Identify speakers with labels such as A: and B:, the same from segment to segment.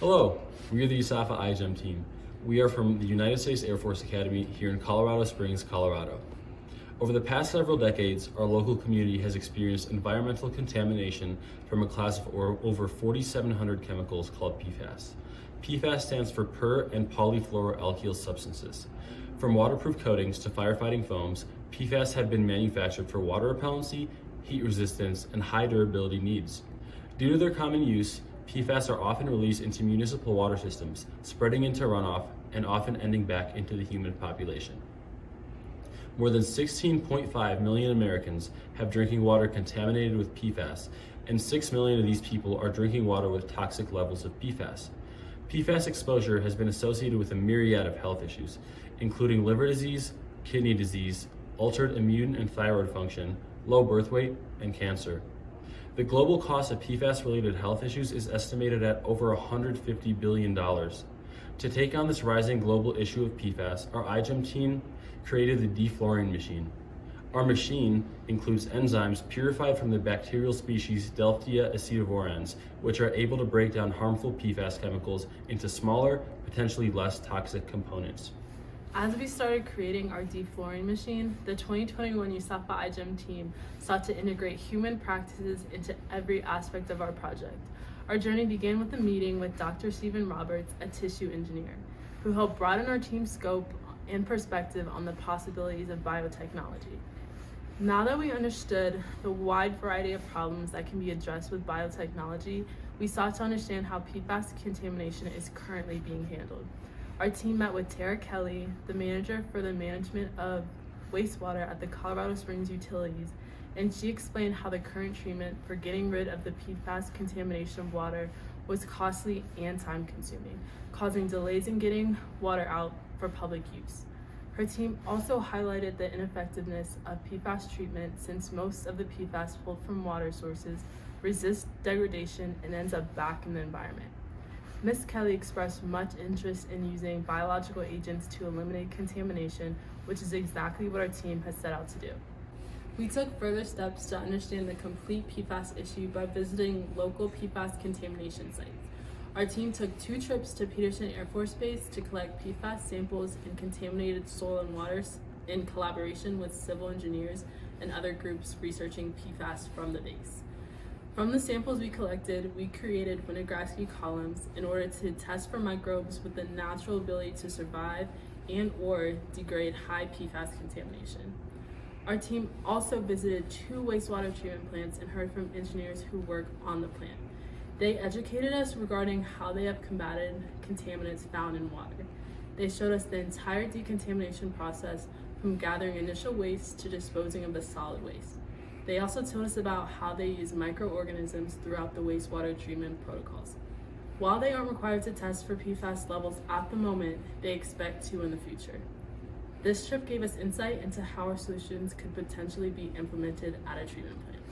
A: Hello, we are the USAFA IGEM team. We are from the United States Air Force Academy here in Colorado Springs, Colorado. Over the past several decades, our local community has experienced environmental contamination from a class of over 4,700 chemicals called PFAS. PFAS stands for per and polyfluoroalkyl substances. From waterproof coatings to firefighting foams, PFAS have been manufactured for water repellency, heat resistance, and high durability needs. Due to their common use, PFAS are often released into municipal water systems, spreading into runoff and often ending back into the human population. More than 16.5 million Americans have drinking water contaminated with PFAS, and 6 million of these people are drinking water with toxic levels of PFAS. PFAS exposure has been associated with a myriad of health issues, including liver disease, kidney disease, altered immune and thyroid function, low birth weight, and cancer. The global cost of PFAS-related health issues is estimated at over $150 billion. To take on this rising global issue of PFAS, our IGEM team created the DeFluorine machine. Our machine includes enzymes purified from the bacterial species Delphtia acetovorans, which are able to break down harmful PFAS chemicals into smaller, potentially less toxic components.
B: As we started creating our DeFluorine machine, the 2021 USAFA IGEM team sought to integrate human practices into every aspect of our project. Our journey began with a meeting with Dr. Stephen Roberts, a tissue engineer, who helped broaden our team's scope and perspective on the possibilities of biotechnology. Now that we understood the wide variety of problems that can be addressed with biotechnology, we sought to understand how PFAS contamination is currently being handled. Our team met with Tara Kelly, the manager for the management of wastewater at the Colorado Springs Utilities, and she explained how the current treatment for getting rid of the PFAS contamination of water was costly and time-consuming, causing delays in getting water out for public use. Her team also highlighted the ineffectiveness of PFAS treatment since most of the PFAS pulled from water sources resist degradation and ends up back in the environment. Ms. Kelly expressed much interest in using biological agents to eliminate contamination, which is exactly what our team has set out to do. We took further steps to understand the complete PFAS issue by visiting local PFAS contamination sites. Our team took 2 trips to Peterson Air Force Base to collect PFAS samples in contaminated soil and waters in collaboration with civil engineers and other groups researching PFAS from the base. From the samples we collected, we created Winografsky columns in order to test for microbes with the natural ability to survive and or degrade high PFAS contamination. Our team also visited 2 wastewater treatment plants and heard from engineers who work on the plant. They educated us regarding how they have combated contaminants found in water. They showed us the entire decontamination process from gathering initial waste to disposing of the solid waste. They also told us about how they use microorganisms throughout the wastewater treatment protocols. While they aren't required to test for PFAS levels at the moment, they expect to in the future. This trip gave us insight into how our solutions could potentially be implemented at a treatment plant.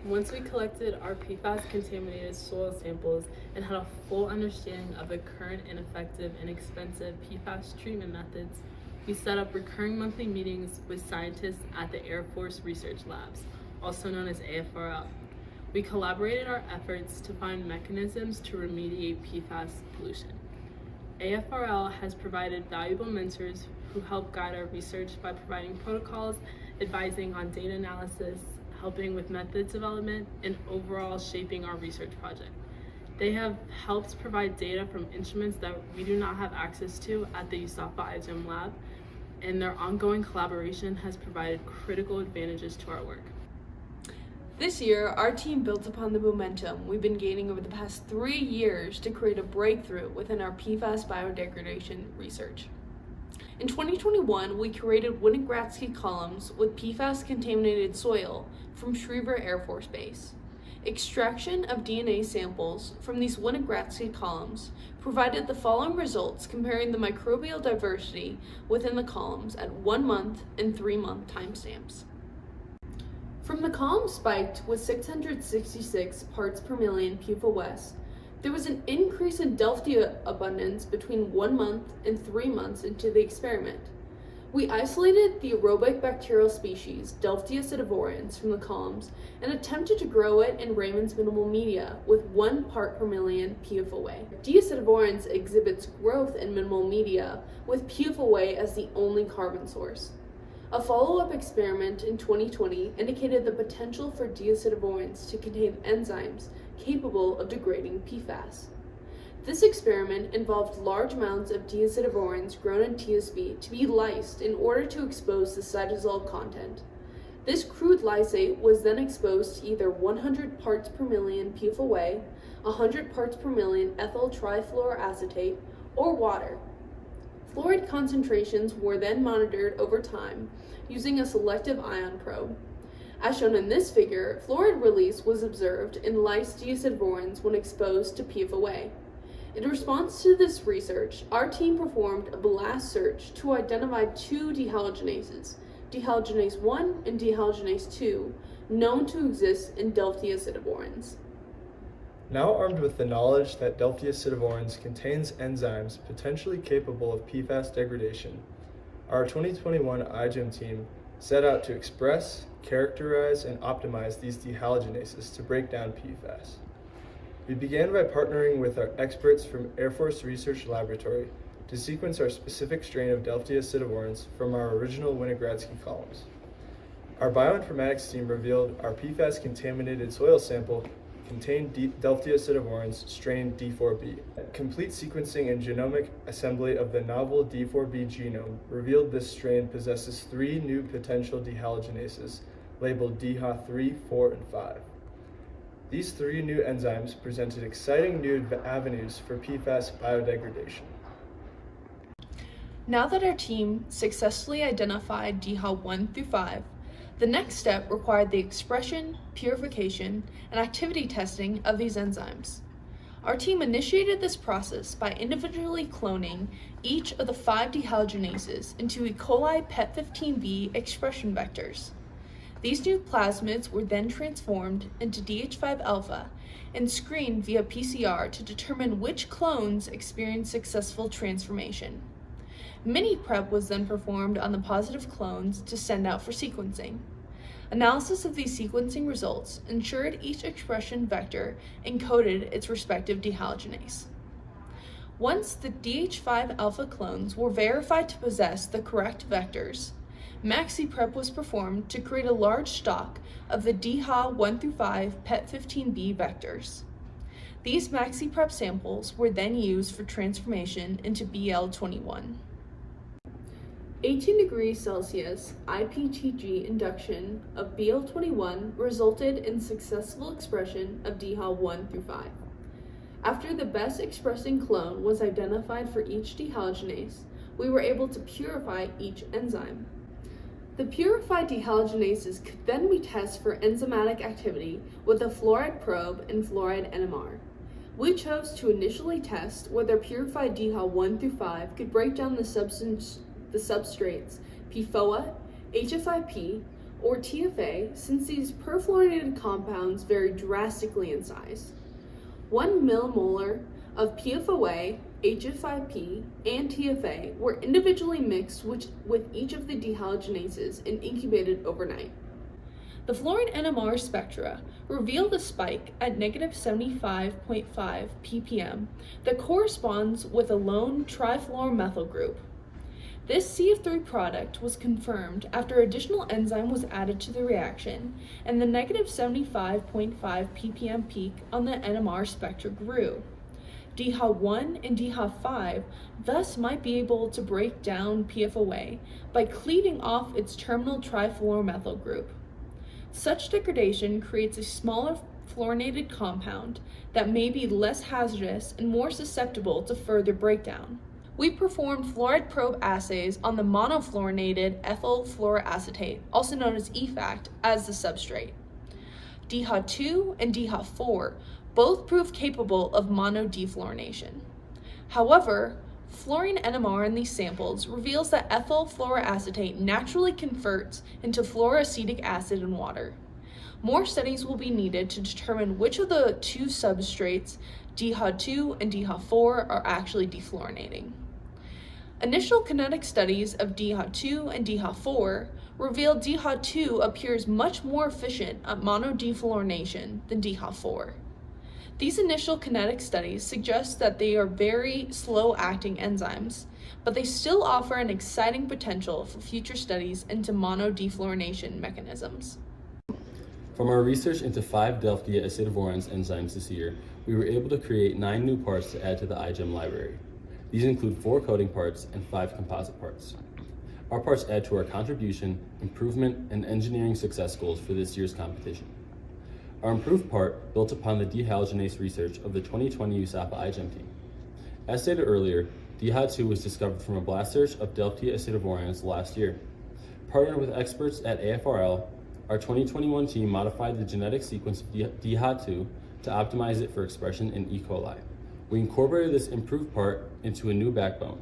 B: Once we collected our PFAS contaminated soil samples and had a full understanding of the current ineffective and expensive PFAS treatment methods, we set up recurring monthly meetings with scientists at the Air Force Research Labs, also known as AFRL. We collaborated our efforts to find mechanisms to remediate PFAS pollution. AFRL has provided valuable mentors who help guide our research by providing protocols, advising on data analysis, helping with methods development, and overall shaping our research project. They have helped provide data from instruments that we do not have access to at the USAFA IGEM lab, and their ongoing collaboration has provided critical advantages to our work.
C: This year, our team built upon the momentum we've been gaining over the past 3 years to create a breakthrough within our PFAS biodegradation research. In 2021, we created Winografsky columns with PFAS-contaminated soil from Schriever Air Force Base. Extraction of DNA samples from these Winografsky columns provided the following results comparing the microbial diversity within the columns at 1 month and 3-month timestamps. From the column spiked with 666 parts per million PFAS, there was an increase in Delphtia abundance between 1 month and 3 months into the experiment. We isolated the aerobic bacterial species Delphtia acidivorans from the columns and attempted to grow it in Raymond's minimal media with 1 part per million PFOA. D. acidivorans exhibits growth in minimal media with PFOA as the only carbon source. A follow-up experiment in 2020 indicated the potential for D. acidivorans to contain enzymes capable of degrading PFAS. This experiment involved large amounts of D. acidivorans grown in TSB to be lysed in order to expose the cytosol content. This crude lysate was then exposed to either 100 parts per million PFOA, 100 parts per million ethyl trifluoroacetate, or water. Fluoride concentrations were then monitored over time using a selective ion probe. As shown in this figure, fluoride release was observed in lysed D. acidivorans when exposed to PFOA. In response to this research, our team performed a blast search to identify 2 dehalogenases, dehalogenase 1 and dehalogenase 2, known to exist in Delphtia acidivorans.
D: Now armed with the knowledge that Delphtia acidivorans contains enzymes potentially capable of PFAS degradation, our 2021 IGEM team set out to express, characterize, and optimize these dehalogenases to break down PFAS. We began by partnering with our experts from Air Force Research Laboratory to sequence our specific strain of Delphtia acidivorans from our original Winogradsky columns. Our bioinformatics team revealed our PFAS-contaminated soil sample contained Delphtia acidivorans strain D4B. Complete sequencing and genomic assembly of the novel D4B genome revealed this strain possesses 3 new potential dehalogenases labeled DHA3, 4, and 5. These 3 new enzymes presented exciting new avenues for PFAS biodegradation.
C: Now that our team successfully identified DHA1 through 5, the next step required the expression, purification, and activity testing of these enzymes. Our team initiated this process by individually cloning each of the 5 dehalogenases into E. coli PET15B expression vectors. These new plasmids were then transformed into DH5 alpha and screened via PCR to determine which clones experienced successful transformation. Mini prep was then performed on the positive clones to send out for sequencing. Analysis of these sequencing results ensured each expression vector encoded its respective dehalogenase. Once the DH5 alpha clones were verified to possess the correct vectors, maxi prep was performed to create a large stock of the DHA1 through 5 PET15B vectors. These maxi prep samples were then used for transformation into BL21. 18 degrees Celsius IPTG induction of BL21 resulted in successful expression of DHA1 through 5. After the best expressing clone was identified for each dehalogenase, we were able to purify each enzyme. The purified dehalogenases could then be tested for enzymatic activity with a fluoride probe and fluoride NMR. We chose to initially test whether purified DHA1 through 5 could break down the substrates PFOA, HFIP, or TFA, since these perfluorinated compounds vary drastically in size. 1 millimolar of PFOA, HFIP, and TFA were individually mixed with each of the dehalogenases and incubated overnight. The fluoride NMR spectra revealed a spike at -75.5 ppm that corresponds with a lone trifluoromethyl group. This CF3 product was confirmed after additional enzyme was added to the reaction, and the -75.5 ppm peak on the NMR spectra grew. DHA1 and DHA5 thus might be able to break down PFOA by cleaving off its terminal trifluoromethyl group. Such degradation creates a smaller fluorinated compound that may be less hazardous and more susceptible to further breakdown. We performed fluoride probe assays on the monofluorinated ethyl fluoroacetate, also known as EFACT, as the substrate. DHA2 and DHA4 both proved capable of monodefluorination. However, fluorine NMR in these samples reveals that ethyl fluoroacetate naturally converts into fluoroacetic acid in water. More studies will be needed to determine which of the 2 substrates, DHA2 and DHA4, are actually defluorinating. Initial kinetic studies of DHA2 and DHA4 revealed DHA2 appears much more efficient at monodefluorination than DHA4. These initial kinetic studies suggest that they are very slow-acting enzymes, but they still offer an exciting potential for future studies into monodefluorination mechanisms.
A: From our research into 5 Delphtia acidovorans enzymes this year, we were able to create 9 new parts to add to the IGEM library. These include 4 coding parts and 5 composite parts. Our parts add to our contribution, improvement, and engineering success goals for this year's competition. Our improved part built upon the dehalogenase research of the 2020 USAFA IGEM team. As stated earlier, DHA2 was discovered from a blast search of Delphtia acidovorans last year. Partnered with experts at AFRL, our 2021 team modified the genetic sequence of DHA2 to optimize it for expression in E. coli. We incorporated this improved part into a new backbone,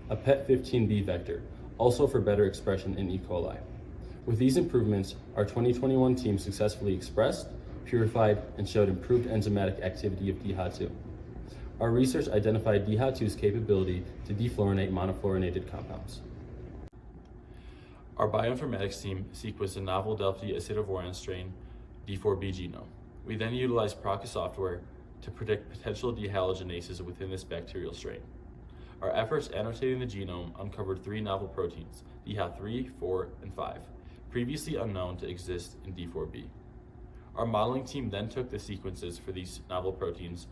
A: a PET15B vector, also for better expression in E. coli. With these improvements, our 2021 team successfully expressed, purified, and showed improved enzymatic activity of DHA2. Our research identified DHA2's capability to defluorinate monofluorinated compounds. Our bioinformatics team sequenced a novel Delphtia acidovoran strain, D4B genome. We then utilized PROCA software to predict potential dehalogenases within this bacterial strain. Our efforts annotating the genome uncovered 3 novel proteins, DHA3, 4, and 5, previously unknown to exist in D4B. Our modeling team then took the sequences for these novel proteins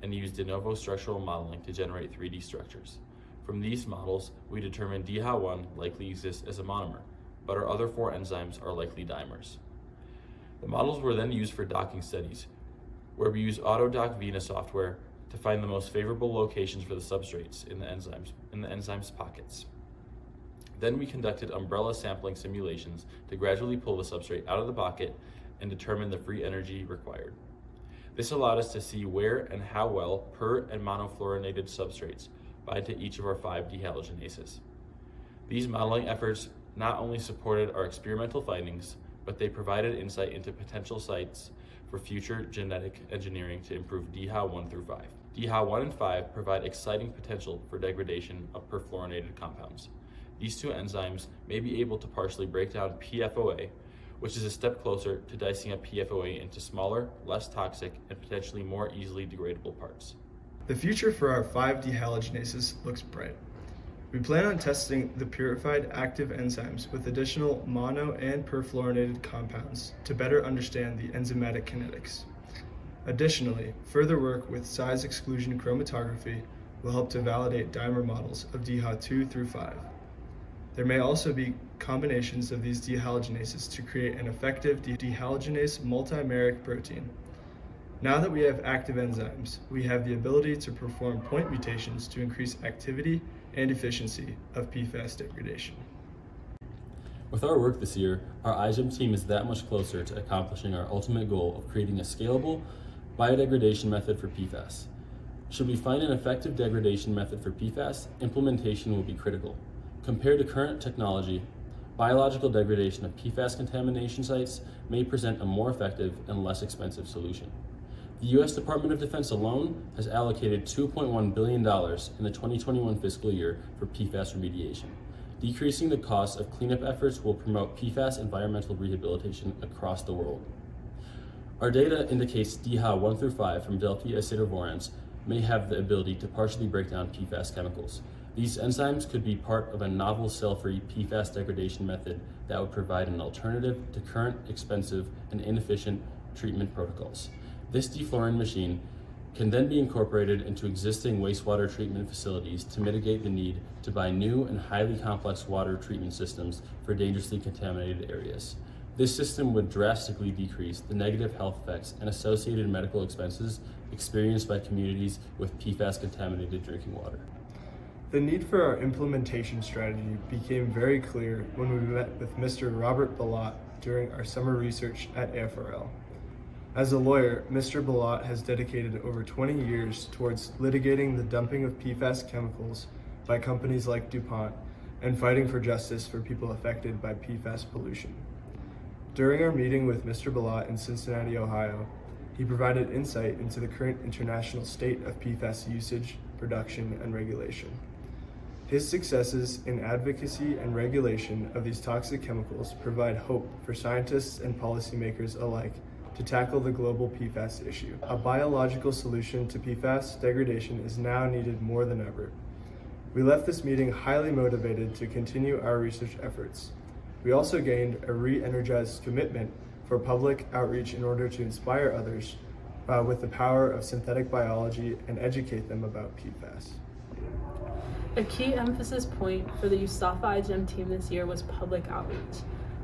A: and used de novo structural modeling to generate 3D structures. From these models, we determined DHA1 likely exists as a monomer, but our other 4 enzymes are likely dimers. The models were then used for docking studies, where we use AutoDock Vena software to find the most favorable locations for the substrates in the enzymes pockets. Then we conducted umbrella sampling simulations to gradually pull the substrate out of the pocket and determine the free energy required. This allowed us to see where and how well per and monofluorinated substrates bind to each of our 5 dehalogenases. These modeling efforts not only supported our experimental findings, but they provided insight into potential sites for future genetic engineering to improve DHA1 through 5. DHA1 and 5 provide exciting potential for degradation of perfluorinated compounds. These 2 enzymes may be able to partially break down PFOA, which is a step closer to dicing up PFOA into smaller, less toxic, and potentially more easily degradable parts.
D: The future for our 5 dehalogenases looks bright. We plan on testing the purified active enzymes with additional mono and perfluorinated compounds to better understand the enzymatic kinetics. Additionally, further work with size exclusion chromatography will help to validate dimer models of DHA2 through 5. There may also be combinations of these dehalogenases to create an effective dehalogenase multimeric protein. Now that we have active enzymes, we have the ability to perform point mutations to increase activity and efficiency of PFAS degradation.
A: With our work this year, our IGEM team is that much closer to accomplishing our ultimate goal of creating a scalable biodegradation method for PFAS. Should we find an effective degradation method for PFAS, implementation will be critical. Compared to current technology, biological degradation of PFAS contamination sites may present a more effective and less expensive solution. The U.S. Department of Defense alone has allocated $2.1 billion in the 2021 fiscal year for PFAS remediation. Decreasing the cost of cleanup efforts will promote PFAS environmental rehabilitation across the world. Our data indicates DHA1 through 5 from Delphtia acidovorans may have the ability to partially break down PFAS chemicals. These enzymes could be part of a novel cell-free PFAS degradation method that would provide an alternative to current expensive and inefficient treatment protocols. This DeFluorine machine can then be incorporated into existing wastewater treatment facilities to mitigate the need to buy new and highly complex water treatment systems for dangerously contaminated areas. This system would drastically decrease the negative health effects and associated medical expenses experienced by communities with PFAS-contaminated drinking water.
D: The need for our implementation strategy became very clear when we met with Mr. Robert Balot during our summer research at AFRL. As a lawyer, Mr. Balot has dedicated over 20 years towards litigating the dumping of PFAS chemicals by companies like DuPont and fighting for justice for people affected by PFAS pollution. During our meeting with Mr. Balot in Cincinnati, Ohio, he provided insight into the current international state of PFAS usage, production, and regulation. His successes in advocacy and regulation of these toxic chemicals provide hope for scientists and policymakers alike to tackle the global PFAS issue. A biological solution to PFAS degradation is now needed more than ever. We left this meeting highly motivated to continue our research efforts. We also gained a re-energized commitment for public outreach in order to inspire others with the power of synthetic biology and educate them about PFAS.
B: A key emphasis point for the USAFA IGEM team this year was public outreach.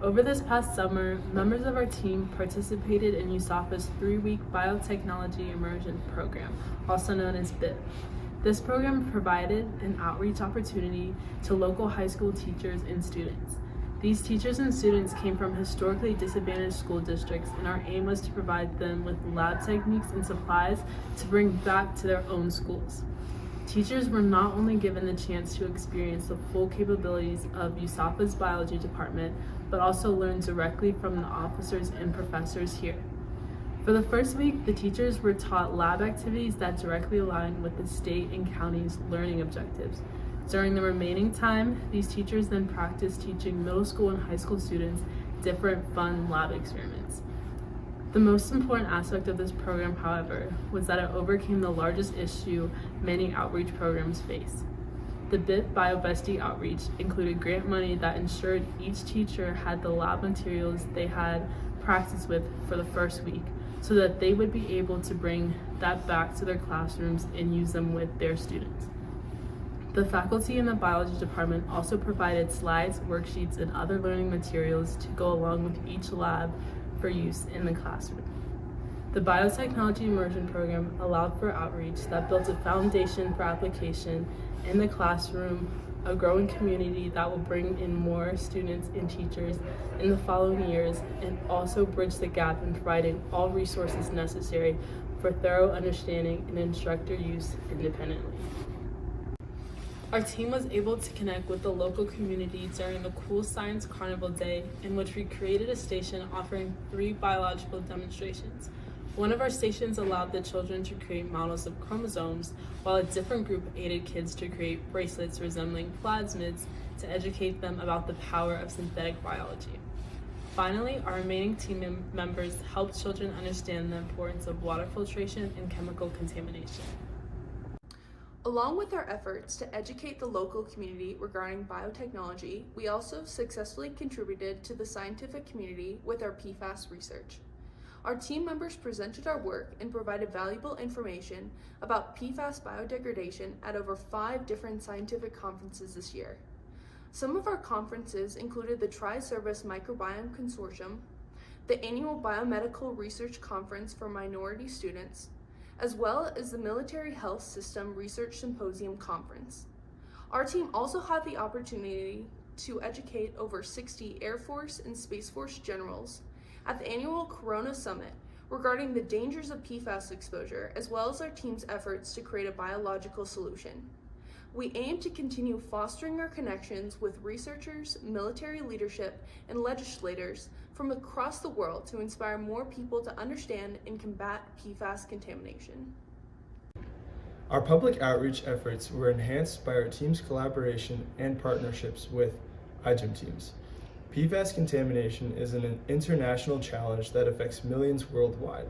B: Over this past summer, members of our team participated in USAFA's 3-week biotechnology immersion program, also known as BIP. This program provided an outreach opportunity to local high school teachers and students. These teachers and students came from historically disadvantaged school districts, and our aim was to provide them with lab techniques and supplies to bring back to their own schools. Teachers were not only given the chance to experience the full capabilities of USAFA's biology department, but also learn directly from the officers and professors here. For the first week, the teachers were taught lab activities that directly align with the state and county's learning objectives. During the remaining time, these teachers then practiced teaching middle school and high school students different fun lab experiments. The most important aspect of this program, however, was that it overcame the largest issue many outreach programs face. The BIP BioBestie outreach included grant money that ensured each teacher had the lab materials they had practiced with for the first week, so that they would be able to bring that back to their classrooms and use them with their students. The faculty in the biology department also provided slides, worksheets, and other learning materials to go along with each lab for use in the classroom. The biotechnology immersion program allowed for outreach that built a foundation for application in the classroom, a growing community that will bring in more students and teachers in the following years, and also bridge the gap in providing all resources necessary for thorough understanding and instructor use independently. Our team was able to connect with the local community during the Cool Science Carnival Day, in which we created a station offering 3 biological demonstrations. One of our stations allowed the children to create models of chromosomes, while a different group aided kids to create bracelets resembling plasmids to educate them about the power of synthetic biology. Finally, our remaining team members helped children understand the importance of water filtration and chemical contamination.
C: Along with our efforts to educate the local community regarding biotechnology, we also successfully contributed to the scientific community with our PFAS research. Our team members presented our work and provided valuable information about PFAS biodegradation at over 5 different scientific conferences this year. Some of our conferences included the Tri-Service Microbiome Consortium, the annual Biomedical Research Conference for minority students, as well as the Military Health System Research Symposium Conference. Our team also had the opportunity to educate over 60 Air Force and Space Force generals at the annual Corona Summit regarding the dangers of PFAS exposure, as well as our team's efforts to create a biological solution. We aim to continue fostering our connections with researchers, military leadership, and legislators from across the world to inspire more people to understand and combat PFAS contamination.
D: Our public outreach efforts were enhanced by our team's collaboration and partnerships with IGEM teams. PFAS contamination is an international challenge that affects millions worldwide.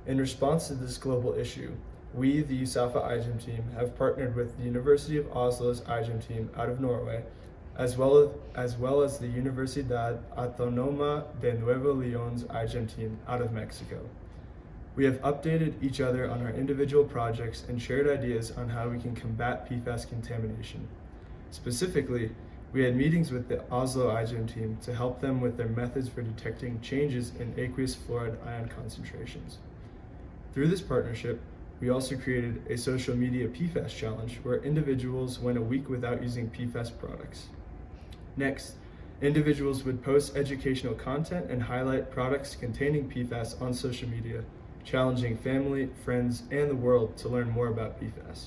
D: In response to this global issue, we, the USAFA IGEM team, have partnered with the University of Oslo's IGEM team out of Norway, as well as the Universidad Autónoma de Nuevo León's IGEM team out of Mexico. We have updated each other on our individual projects and shared ideas on how we can combat PFAS contamination. Specifically, we had meetings with the Oslo IGEM team to help them with their methods for detecting changes in aqueous fluoride ion concentrations. Through this partnership, we also created a social media PFAS challenge where individuals went a week without using PFAS products. Next, individuals would post educational content and highlight products containing PFAS on social media, challenging family, friends, and the world to learn more about PFAS.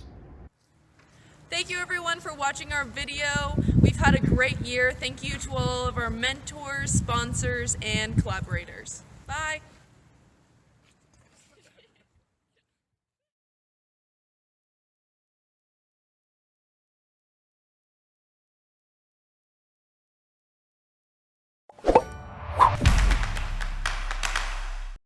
C: Thank you everyone for watching our video. We've had a great year. Thank you to all of our mentors, sponsors, and collaborators. Bye.